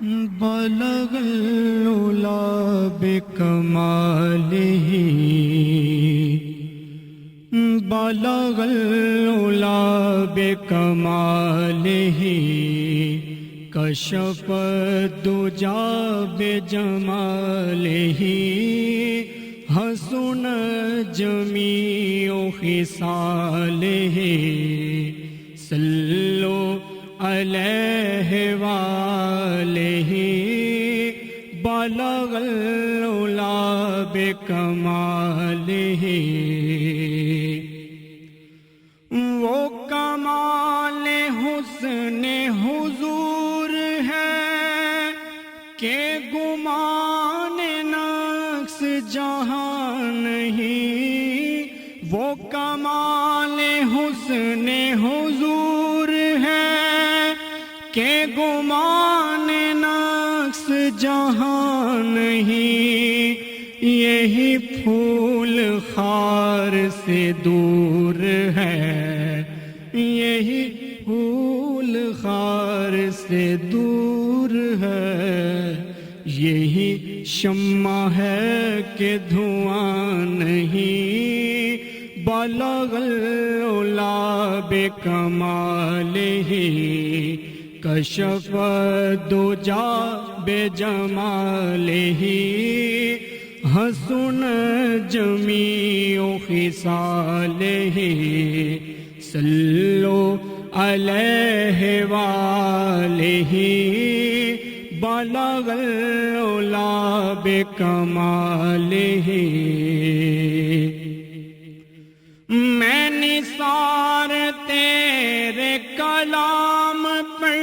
بلغ العلا بکمالہ بلغ العلا بکمالہ کشف الدجا بجمالہ حسن جمیع خصالہ صلو علیہ وآلہ بلغ العلا بکمالہ وہ کمال حسن حضور ہے کہ گمان نقص جہاں نہیں، وہ کمال حسن حضور ہے کہ گمان نقص جہاں نہیں، یہی پھول خار سے دور ہے، یہی پھول خار سے دور ہے، یہی شمع ہے کہ دھواں نہیں، بلغ العلا بکمالہ کشف الدجا بجمالہ حسن جمیع خصالہ صلو علیہ وآلہ بلغ العلا بکمالہ میں نثار تیرے کلام پر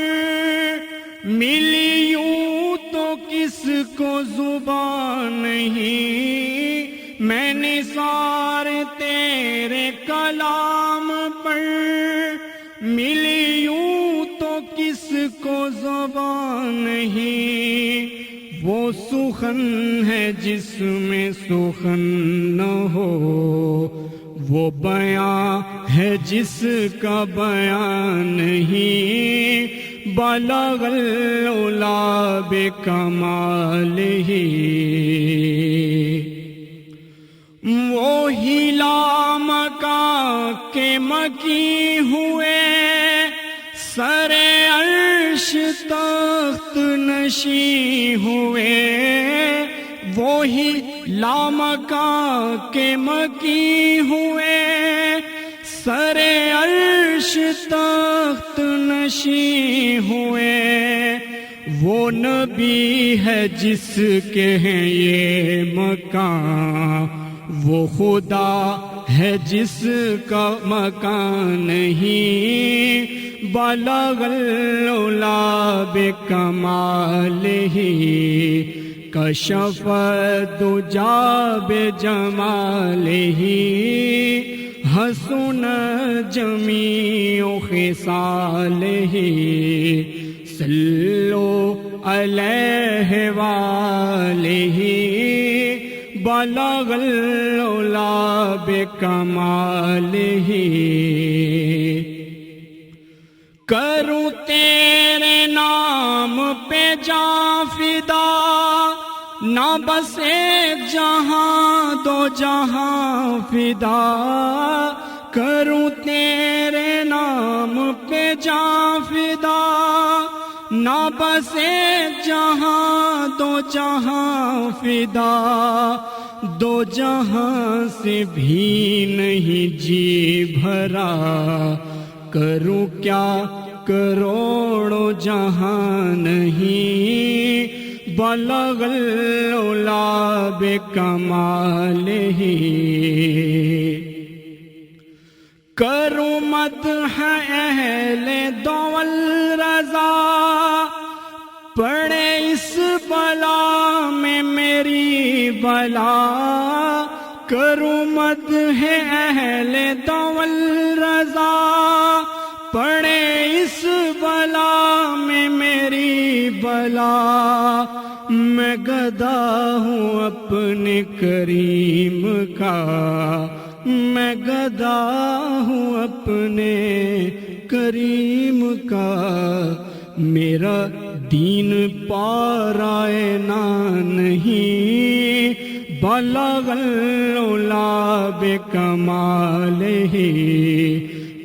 ملی یوں تو کس کو زبان نہیں، میں نثار تیرے کلام پر ملی یوں تو کس کو زبان نہیں، وہ سخن ہے جس میں سخن نہ ہو، وہ بیان ہے جس کا بیان نہیں، بلغ العلا بکمالہ وہی لامکاں کے مکی ہوئے سر عرش تخت نشیں ہوئے، وہی لامکاں کے مکی ہوئے سر عرش تخت نشیں ہوئے، وہ نبی ہے جس کے ہیں یہ مکان، وہ خدا ہے جس کا مکان نہیں، بلغ العلا بکمالہ کشف الدجا بجمالہ حسن جمیع خصالہ صلو علیہ وآلہ بلغ العلا بکمالہ کروں تیرے نام پہ جاں فدا، نہ بس ایک جہاں دو جہاں فدا، کروں تیرے نام پہ جاں فدا، نہ بس ایک جہاں دو جہاں فدا، دو جہاں سے بھی نہیں جی بھرا، کروں کیا کروڑوں جہاں نہیں، بلغ العلا بکمالہ کروں مدح اہل دول رضا، پڑے اس بلا میں میری بلا، کروں مدح اہل دول رضا، پڑے اس بلا میں میری بلا، میں گدا ہوں اپنے کریم کا، میں گدا ہوں اپنے کریم کا، میرا دین پارائے نہ نہیں بلغ العلا بکمالہ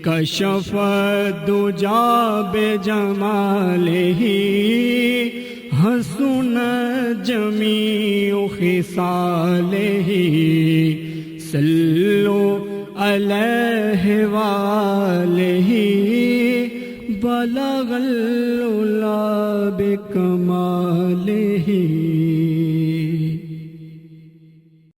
کشف الدجا بجمالہ حسن جمیع خصالہ صلو علیہ وآلہ بلغ العلا بکمالہ.